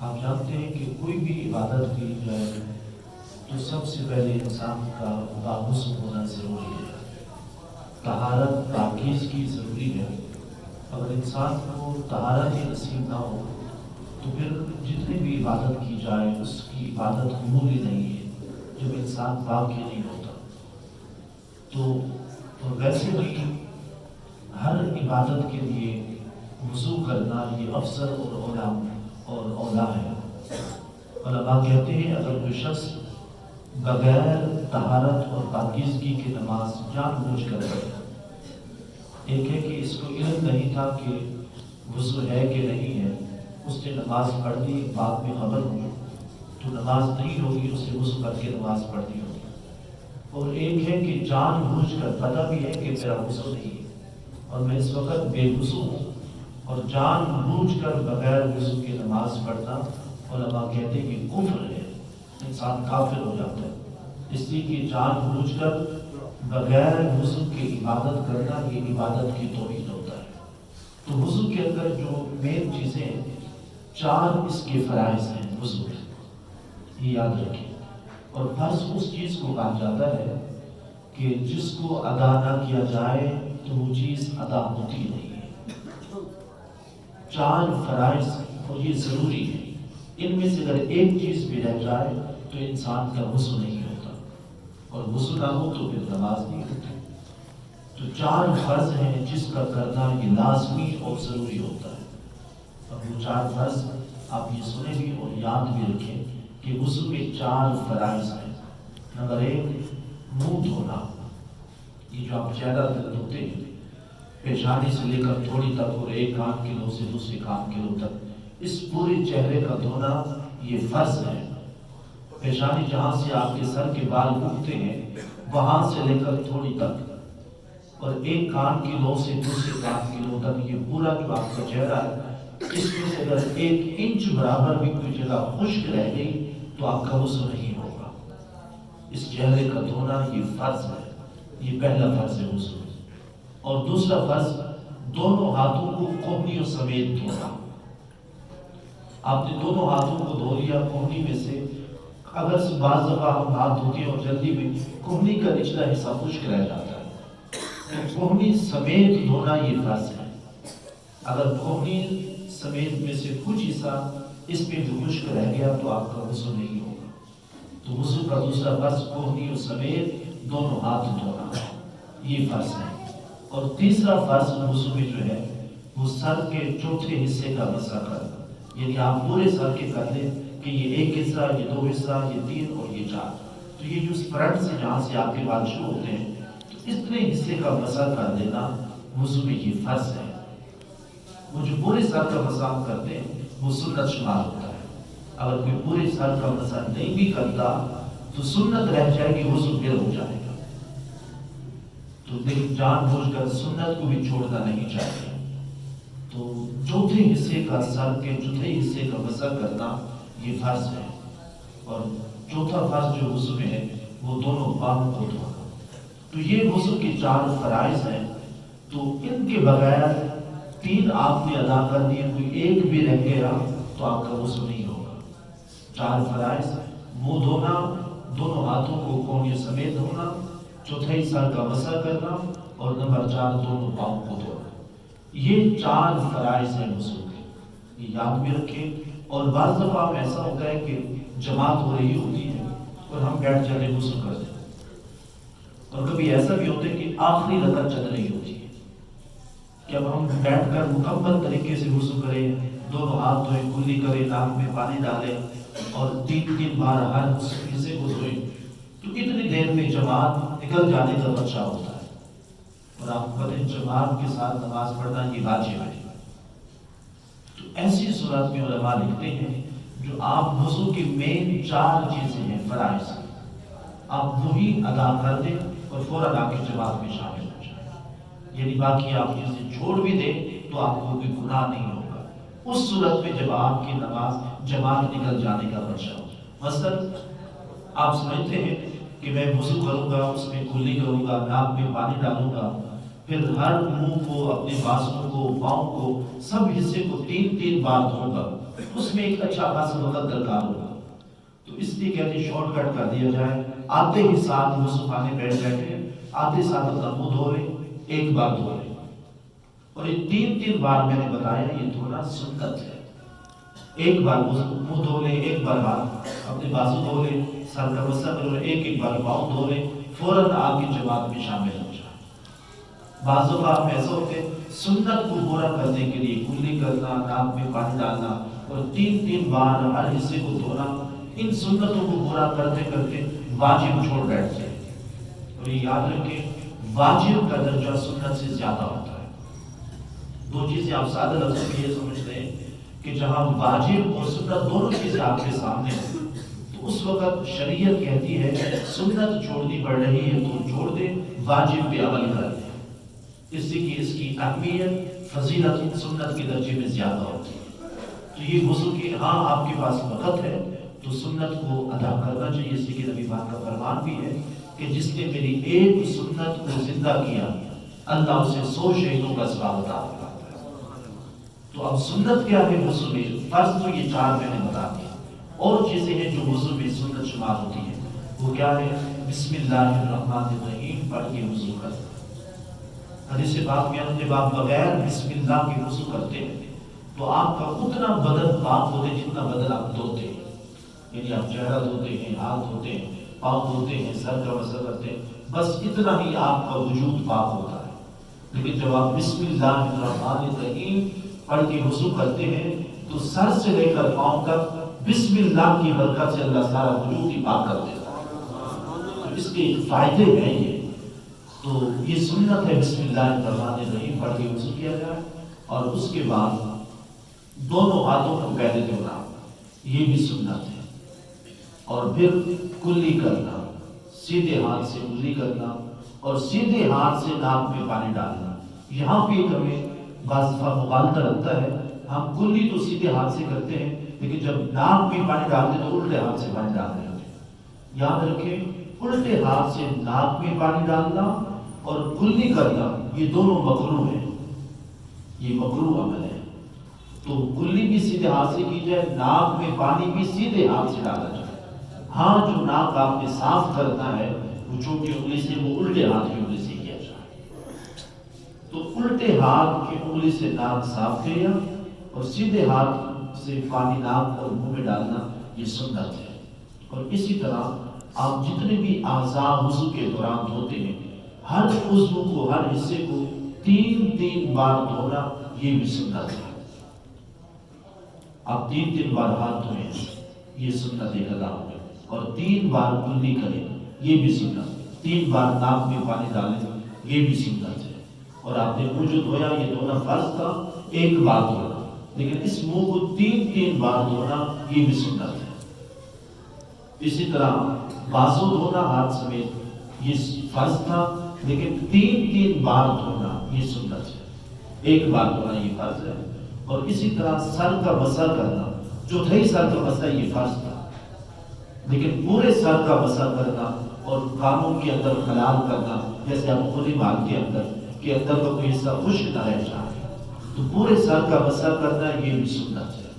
آپ جانتے ہیں کہ کوئی بھی عبادت کی جائے تو سب سے پہلے انسان کا باغسل ہونا ضروری ہے، طہارت پاکیزگی ضروری ہے۔ اگر انسان کو طہارت ہی نصیب نہ ہو تو پھر جتنی بھی عبادت کی جائے اس کی عبادت قبول ہی نہیں ہے، جب انسان پاک ہی نہیں ہوتا۔ تو ویسے بھی ہر عبادت کے لیے وضو کرنا یہ افضل اور اولا ہے۔ علماء کہتے ہیں اگر کوئی شخص بغیر طہارت اور پاکیزگی کی نماز جان بوجھ کر پڑھے، ایک ہے کہ اس کو علم نہیں تھا کہ وضو ہے کہ نہیں ہے، اس نے نماز پڑھ دی، بعد میں خبر ہوئی تو نماز نہیں ہوگی، اسے وضو کر کے نماز پڑھنی ہوگی۔ اور ایک ہے کہ جان بوجھ کر پتہ بھی ہے کہ میرا وضو نہیں ہے اور میں اس وقت بے وضو ہوں، اور جان بوجھ کر بغیر وضو کی نماز پڑھنا علماء کہتے ہیں کہ کفر ہے، انسان کافر ہو جاتا ہے۔ اس لیے کہ جان بوجھ کر بغیر وضو کی عبادت کرنا یہ عبادت کی توہین ہوتا ہے۔ تو وضو کے اندر جو مین چیزیں ہیں، 4 اس کے فرائض ہیں وضو کے، یہ یاد رکھیں۔ اور فرض اس چیز کو کہا جاتا ہے کہ جس کو ادا نہ کیا جائے تو وہ چیز ادا ہوتی نہیں ہے۔ 4 فرائض اور یہ ضروری ہے، ان میں سے اگر ایک چیز بھی رہ جائے تو انسان کا وضو نہیں ہوتا، اور وضو نہ ہو تو پھر نماز نہیں ہوتی۔ تو 4 فرض ہیں جس کا کرنا یہ لازمی اور ضروری ہوتا ہے۔ اب وہ 4 فرض آپ یہ سنیں بھی اور یاد بھی رکھیں کہ وضو میں 4 فرائض ہیں۔ نمبر 1 منہ دھونا، یہ جو آپ چہرہ دھوتے ہیں پیشانی سے لے کر تھوڑی تک، اور ایک کان کی لو سے دوسرے کان کی لو تک، اس پورے چہرے کا دھونا یہ فرض ہے۔ پیشانی جہاں سے آپ کے سر کے بال اٹھتے ہیں وہاں سے لے کر تھوڑی تک، اور ایک کان کی لو سے دوسرے کان کی لو تک، یہ پورا جو آپ کا چہرہ ہے، اس میں سے اگر 1 انچ برابر بھی کوئی جگہ خشک رہ گئی تو آپ کا وضو نہیں ہوگا۔ اس چہرے کا دھونا یہ فرض ہے، یہ پہلا فرض ہے وضو۔ اور دوسرا فرض دونوں ہاتھوں کو کوہنیوں سمیت دھونا۔ آپ نے دونوں ہاتھوں کو دھو لیا کوہنی میں سے، اگر بعض دفعہ ہم ہاتھ دھوتے ہیں اور جلدی میں کوہنی کا نچلا حصہ خشک رہ جاتا ہے، کوہنی سمیت دھونا یہ فرض ہے۔ اگر کوہنی سمیت میں سے کچھ حصہ اس میں بھی خشک رہ گیا تو آپ کا وضو نہیں ہوگا۔ تو وضو کا دوسرا فرض کوہنیوں سمیت دونوں ہاتھ دھونا، یہ فرض ہے۔ اور تیسرا فرض وضو میں جو ہے وہ سر کے چوتھے حصے کا مسح کرنا، یعنی آپ پورے سر کے کر لیں کہ یہ 1 حصہ، یہ 2 حصہ، یہ 3 اور یہ 4۔ تو یہ جو فرنٹ سے جہاں سے آپ کے بال شروع ہوتے ہیں تو اتنے حصے کا مسح کر دینا وضو میں یہ فرض ہے۔ وہ جو پورے سر کا مسح کرتے ہیں وہ سنت شمار ہوتا ہے۔ اگر کوئی پورے سر کا مسح نہیں بھی کرتا تو سنت رہ جائے گی، وضو پھر ہو جائے گا۔ تو لیکن جان بوجھ کر سنت کو بھی چھوڑنا نہیں چاہیے۔ تو چوتھے حصے کا، سر کے چوتھے حصے کا مسح کرنا یہ فرض ہے۔ اور چوتھا فرض جو وضو میں ہے وہ دونوں پاؤں کو دھونا۔ تو یہ وضو کے 4 فرائض ہیں، تو ان کے بغیر 3 آپ نے ادا کر دیے، کوئی ایک بھی رہ گیا تو آپ کا وضو نہیں ہوگا۔ 4 فرائض، منہ دھونا، دونوں ہاتھوں کو کوہنیوں سمیت دھونا، چوتھائی سر کا مسح کرنا، اور نمبر 4 دونوں پاؤں کو دھونا۔ یہ 4 فرائض ہیں وضو کے، یہ یاد بھی رکھیں۔ اور بعض دفعہ ایسا ہوتا ہے کہ جماعت ہو رہی ہوتی ہے اور ہم بیٹھ جاتے ہیں وضو کرتے ہیں، اور کبھی ایسا بھی ہوتا ہے کہ آخری رکعت چل رہی ہوتی ہے کہ اب ہم بیٹھ کر مکمل طریقے سے وضو کریں، دونوں ہاتھ دھوئیں، کلی کریں، ناک میں پانی ڈالیں اور 3 بار ہر حصے کو دھوئیں، تو اتنی دیر میں جماعت نکل جانے کا خدشہ ہوتا ہے۔ اور آپ کو پتہ ہے جماعت کے ساتھ نماز پڑھنا یہ واجب ہے۔ تو ایسی صورت میں علماء لکھتے ہیں جو آپ وضو کی مین 4 چیزیں ہیں فرائض، آپ وہی ادا کر دیں اور فوراً آپ کی جماعت میں شامل ہو جائیں، یعنی باقی آپ چیزیں چھوڑ بھی دیں تو آپ کو کوئی گناہ نہیں ہوگا اس صورت میں جب آپ کی نماز جماعت نکل جانے کا خدشہ ہو۔ مثلا آپ سمجھتے ہیں کہ میں وضو کروں گا، اس میں کلی کروں گا، ناک میں پانی ڈالوں گا، پھر ہر منہ کو، اپنے بازو کو، پاؤں کو، سب حصے کو 3 بار دھوں گا، اس میں ایک اچھا خاصا وقت درکار ہوگا، تو اس لیے کہتے شارٹ کٹ کر دیا جائے، آتے ہی ساتھ وضو خانے بیٹھ بیٹھے، آتے ساتھ اپنا منہ دھو لیں، ایک بار دھو لیں، اور یہ 3 بار میں نے بتایا یہ دھونا سنت ہے۔ ایک بار منہ دھو لیں، ایک بار ہاتھ اپنے بازو دھو لیں، سر کا مسا کرو، ایک بار پاؤں دھو لیں، فوراً آپ کی جماعت میں شامل ہو جائیں۔ بعض اوقات ایسا ہوتے ہیں سنت کو پورا کرنے کے لیے کلی کرنا، ناک میں پانی ڈالنا اور 3 بار ہر حصے کو دھونا، ان سنتوں کو پورا کرتے کرتے واجب چھوڑ بیٹھتے ہیں۔ اور یہ یاد رکھیں واجب کا درجہ سنت سے زیادہ ہوتا ہے۔ 2 چیزیں آپ سادہ لفظوں میں یہ سمجھتے ہیں کہ جہاں واجب اور سنت دونوں چیزیں آپ کے سامنے ہیں، تو اس وقت شریعت کہتی ہے سنت چھوڑنی پڑ رہی ہے تو چھوڑ دیں، واجب پہ عمل کر دیں، اس سے کہ اس کی اہمیت فضیلت سنت کے درجے میں زیادہ ہوتی ہے۔ تو یہ وضو کہ ہاں آپ کے پاس وقت ہے تو سنت کو ادا کرنا چاہیے، اس لیے کہ نبی پاک کا فرمان بھی ہے کہ جس نے میری ایک سنت کو زندہ کیا اللہ اسے 100 شہیدوں کا ثواب عطا فرماتا ہے۔ تو اب سنت کیا ہے وضو میں؟ فرض تو یہ 4 میں نے بتا دیا، اور چیزیں ہیں جو وضو میں سنت شمار ہوتی ہے، وہ کیا ہے؟ بسم اللہ الرحمن الرحیم پڑھ کے وضو کرنا۔ حدیث پاک میں جب آپ بغیر بسم اللہ کے وضو کرتے ہیں تو آپ کا اتنا بدن پاک ہوتے جتنا بدن آپ دھوتے ہیں، یعنی آپ چہرہ دھوتے ہیں، ہاتھ دھوتے ہیں، پاؤں دھوتے ہیں، سر کا مسح کرتے ہیں، بس اتنا ہی آپ کا وجود پاک ہوتا ہے۔ لیکن جب آپ بسم اللہ الرحمن الرحیم پڑھ کے وضو کرتے ہیں تو سر سے لے کر پاؤں تک بسم اللہ کی برکت سے اللہ سارا وجود ہی پاک کر دیتا ہے۔ اس کے فائدے ہیں تو یہ سنت ہے بسم اللہ الرحمن الرحیم پڑھ کے وضو کیا جائے، اور اس کے بعد دونوں ہاتھوں کو پہلے دھونا، یہ بھی سنت ہے، اور پھر کلی کرنا، سیدھے ہاتھ سے کلی کرنا اور سیدھے ہاتھ سے ناک میں پانی ڈالنا۔ یہاں پہ ہمیں بعض دفعہ مغالطہ لگتا ہے، ہم کلی تو سیدھے ہاتھ سے کرتے ہیں لیکن جب ناک میں پانی ڈالتے ہیں تو الٹے ہاتھ سے پانی ڈال رہے ہوتے ہیں۔ یاد رکھیں الٹے ہاتھ سے ناک میں پانی ڈالنا اور کلی کرنا یہ دونوں مکروہ ہیں، یہ مکروہ عمل ہے۔ تو کلی بھی سیدھے ہاتھ سے کی جائے، ناک میں پانی بھی سیدھے ہاتھ سے ڈالا جائے۔ ہاں جو ناک آپ نے صاف کرنا ہے وہ چھوٹی انگلی سے، وہ الٹے ہاتھ کی انگلی سے کیا جائے۔ تو الٹے ہاتھ کی انگلی سے ناک صاف کیا اور سیدھے ہاتھ سے پانی ناک اور منہ میں ڈالنا یہ سنت ہے۔ اور اسی طرح آپ جتنے بھی اعضاء وضو کے دوران دھوتے ہیں، ہر عضو کو، ہر حصے کو 3 بار دھونا یہ بھی سنت ہے۔ آپ 3 بار ہاتھ دھوئیں، یہ سنت ایک ادا ہو گئی، اور 3 بار کلی کریں، یہ بھی سنت، 3 بار ناک میں پانی ڈالیں، یہ بھی سنت ہے۔ اور آپ نے منہ جو دھویا یہ دھونا فرض تھا، 1 بار دھونا، لیکن اس منہ کو 3 بار دھونا یہ بھی سنت ہے۔ اسی طرح بازو دھونا ہاتھ سمیت یہ فرض تھا، لیکن 3 بار دھونا یہ سنت ہے، 1 بار دھونا یہ فرض ہے۔ اور اسی طرح سر کا مسح کرنا، چوتھائی سر کا مسح یہ فرض تھا، لیکن پورے سر کا مسح کرنا اور کانوں کے اندر خلال کرنا، جیسے آپ خود ہی بال کے اندر کا کوئی حصہ خشک نہ رہ جائے تو پورے سر کا مسح کرنا یہ بھی سنت ہے۔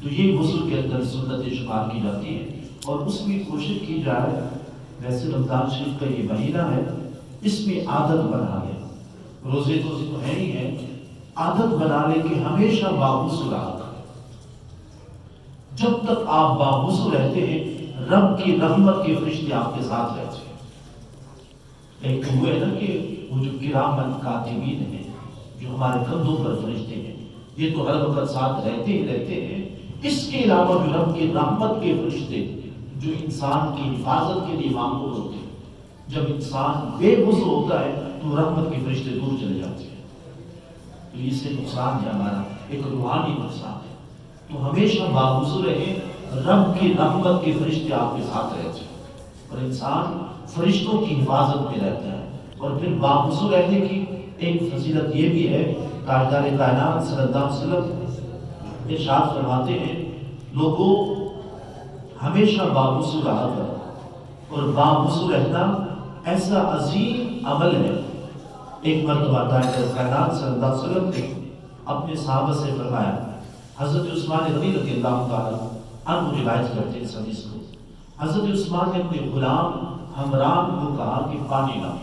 تو یہ وضو کے اندر سنت شمار کی جاتی ہے، اور اس میں کوشش کی جائے، ویسے رمضان شریف کا یہ مہینہ ہے، اس میں عادت بنا لیں، روزے تو ہے ہی ہے، عادت بنا لیں کہ ہمیشہ باوضو رہا کریں۔ جب تک آپ باوضو رہتے ہیں رب کی رحمت کے فرشتے آپ کے ساتھ رہتے ہیں۔ ایک تو وہ ہے نا کہ وہ جو کرامن کاتبین ہیں، جو ہمارے کندھوں پر فرشتے ہیں، یہ تو ہر وقت ساتھ رہتے ہی رہتے ہیں۔ اس کے علاوہ جو رب کی رحمت کے فرشتے جو انسان کی حفاظت کے لیے معمول ہوتے ہیں، جب انسان بے وضو ہوتا ہے تو رحمت کے فرشتے دور چلے جاتے ہیں، تو اس سے نقصان ہے ہمارا، ایک روحانی نقصان ہے۔ تو ہمیشہ باوضو رہیں، رب کی رحمت کے فرشتے آپ کے ساتھ رہتے ہیں اور انسان فرشتوں کی حفاظت میں رہتا ہے۔ اور پھر باوضو رہنے کی ایک فضیلت یہ بھی ہے، تاجدار کائنات صلی اللہ علیہ وسلم ارشاد فرماتے ہیں، لوگوں ہمیشہ باوضو رہا کرو، اور باوضو رہنا ایسا عظیم عمل ہے۔ ایک مرتبہ تاجدار کائنات صلی اللہ علیہ وسلم نے اپنے صحابہ سے فرمایا، حضرت عثمان غنی رضی اللہ تعالیٰ عنہ روایت کرتے ہیں اس حدیث کو. حضرت عثمان نے اپنے غلام حمران کو کہا کہ پانی لا.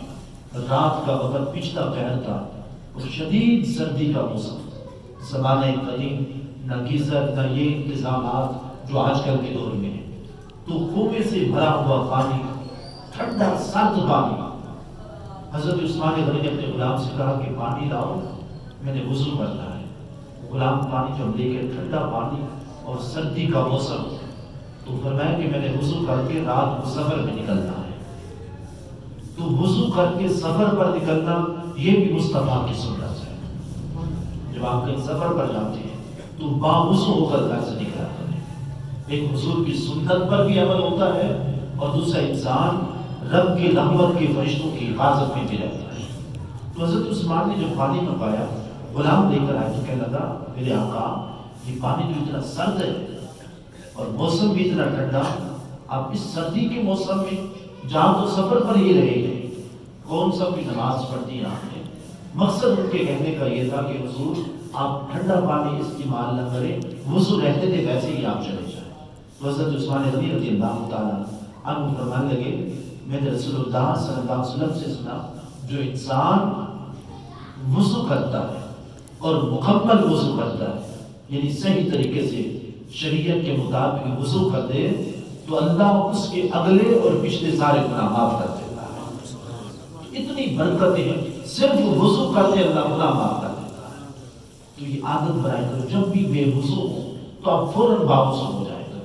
رات کا وقت پچھلا پہر تھا اور شدید سردی کا موسم. زمانہ قدیم نہ گیزر نہ یہ انتظامات جو آج کل کے دور میں ہیں. تو کنویں سے بھرا ہوا پانی، ٹھنڈا سرد پانی. حضرت عثمان غنی نے اپنے غلام سے کہا کہ پانی لاؤ، میں نے وضو کرنا ہے. غلام پانی جب لے کے، ٹھنڈا پانی اور سردی کا موسم، تو فرمایا کہ میں نے وضو کر کے رات کو سفر میں نکلنا ہے. تو وضو کر کے سفر پر نکلنا یہ بھی مصطفیٰ کی سنت ہے. جب آپ کہیں سفر پر جاتے ہیں تو باوضو ہو کر گھر سے نکلا کریں. ایک حضور کی سنت پر بھی عمل ہوتا ہے اور دوسرا انسان رب کی رحمت کے فرشتوں کی حفاظت میں بھی رہتا ہے. تو حضرت عثمان نے جب پانی منگوایا، غلام لے کر آئے تو کہنے لگا میرے آقا یہ پانی تو اتنا سرد ہے اور موسم بھی اتنا ٹھنڈا، آپ اس سردی کے موسم میں جہاں تو سفر پر ہی رہے گے، کون سا بھی نماز پڑھتی ہے آپ نے؟ مقصد ان کے کہنے کا یہ تھا کہ حضور آپ ٹھنڈا پانی استعمال نہ کریں، وضو رہتے تھے ویسے ہی آپ چلے جائیں. تو حضرت عثمان غنی رضی اللہ تعالیٰ عنہ فرمانے لگے میں نے رسول اللہ صلی اللہ علیہ وسلم سے سنا جو انسان وضو کرتا ہے اور مکمل وضو کرتا ہے، یعنی صحیح طریقے سے شریعت کے مطابق وضو کر دے، تو اللہ اس کے اگلے اور پچھلے سارے گناہ معاف کر دیتا ہے. اتنی برکتیں ہیں، صرف وضو کرتے اللہ گناہ معاف کر دیتا ہے. تو یہ عادت بنائے کرو، جب بھی بے وضو ہو تو آپ فوراً باوضو ہو جائے گا.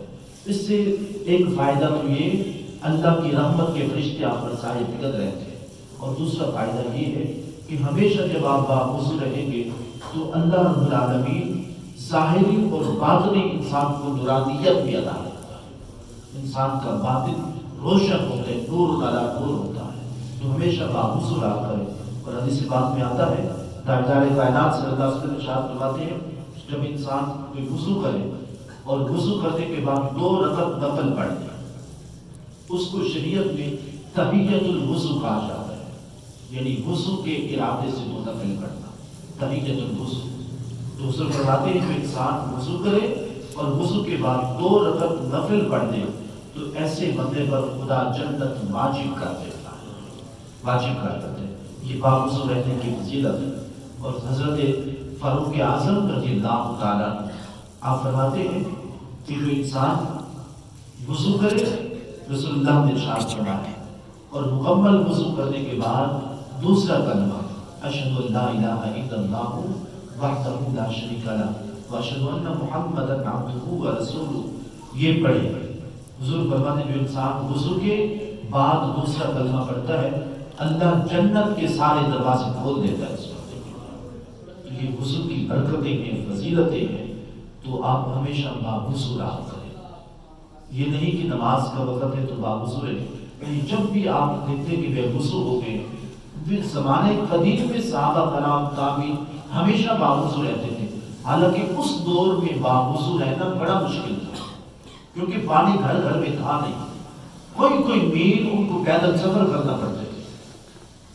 اس سے ایک فائدہ تو یہ اللہ کی رحمت کے فرشتے آپ پر سائے فقط رہتے ہیں، اور دوسرا فائدہ یہ ہے کہ ہمیشہ جب آپ باوضو رہیں گے تو اللہ رب العالمین ظاہری اور باطنی انسان کو نورانیت بھی عطا کرتا ہے. انسان کا باطن روشن ہوتا ہے، نور علی نور ہوتا ہے. تو ہمیشہ باوضو رہا کرے. اور حدیث بات میں آتا ہے تاجدار کائنات صلی اللہ علیہ وسلم ارشاد فرماتے ہیں جب انسان کوئی وضو کرے اور وضو کرنے کے بعد 2 رکعت نفل پڑھ دے، اس کو شریعت میں تحیۃ الوضو کہا جاتا ہے. یعنی وضو کے ارادے سے 2 نفل پڑھنا، تحیۃ الوضو. تو حضور فرماتے ہیں جو انسان وضو کرے اور وضو کے بعد 2 رکعت نفل پڑھ دے تو ایسے بندے پر خدا جنت واجب کر دیتا ہے، واجب کر دیتے ہیں. یہ باوضو رہنے کی فضیلت ہے. اور حضرت فاروق اعظم رضی اللہ تعالیٰ آپ فرماتے ہیں کہ جو انسان وضو کرے، رسول اللہ نے ارشاد فرمایا، اور مکمل وضو کرنے کے بعد دوسرا کلمہ اشہد ان لا الہ الا اللہ وحدہ لا شریک لہ واشہد ان محمدا عبدہ ورسولہ یہ پڑھے. حضور فرماتے ہیں جو انسان وضو کے بعد دوسرا کلمہ پڑھتا ہے اللہ جنت کے سارے دروازے کھول دیتا ہے. تو یہ وضو کی برکتیں ہیں، فضیلتیں ہیں. تو آپ ہمیشہ باوضو رہا کریں. یہ نہیں کہ نماز کا وقت ہے تو باوضو رہیں. یعنی جب بھی آپ دیکھتے کہ بے وضو ہو گئے، پھر زمانے قدیم میں صحابہ کرام تابعین ہمیشہ باوضو رہتے تھے. حالانکہ اس دور میں باوضو رہنا بڑا مشکل تھا کیونکہ پانی گھر گھر میں تھا نہیں. کوئی میل ان کو پیدل سفر کرنا پڑتے تھے،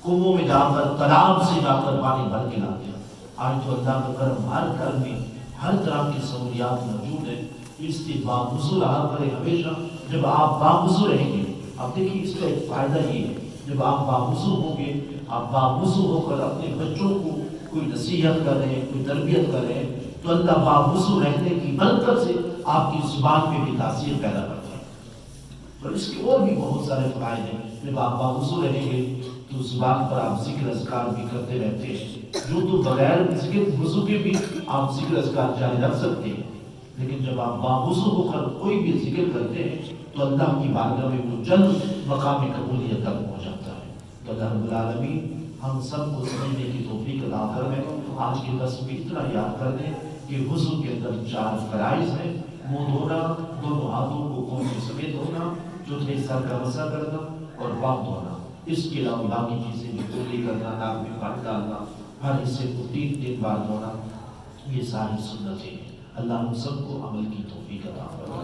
کنووں میں جا کر تالاب سے جا کر پانی بھر کے لاتے. آج تو اللہ کا کرم ہر گھر میں ہر طرح کی سہولیات موجود ہے. اس لیے باوضو رہا کرے ہمیشہ. جب آپ باوضو رہیں گے، اب دیکھیے اس کا ایک فائدہ یہ ہے جب آپ باوضو ہوں گے، آپ باوضو ہو کر اپنے بچوں کو کوئی نصیحت کر رہے ہیں، کوئی تربیت کر رہے ہیں، تو اللہ باوضو رہنے کی برکت سے آپ کی زبان میں بھی تاثیر پیدا کرتا ہے. اور اس کے اور بھی بہت سارے فوائد ہیں. جب آپ باوضو رہیں گے تو زبان پر آپ ذکر اذکار بھی کرتے رہتے ہیں. جو تو بغیر ذکر وضو کے بھی آپ ذکر اذکار جاری رکھ سکتے ہیں، لیکن جب آپ باوضو ہو کر کوئی بھی ذکر کرتے ہیں تو اللہ کی بارگاہ میں وہ جلد مقام قبولیت تک پہنچ جاتا ہے. تو اللہ رب العالمین ہم سب کو سمجھنے کی توفیق عطا فرمائے. آج کے درس میں اتنا یاد کر دیں کہ وضو کے اندر 4 فرائض ہیں: منہ دھونا، دونوں ہاتھوں کو کونچے سمیت دھونا، چوتھے سر کا مسح کرنا اور پاؤں دھونا. اس کے علاوہ باقی چیزیں بھی پوری کرنا، ناک میں پانی ڈالنا، ہر حصے کو 3 بار دھونا، یہ ساری سنتیں ہیں. اللہ ہم سب کو عمل کی توفیق عطا فرمائے.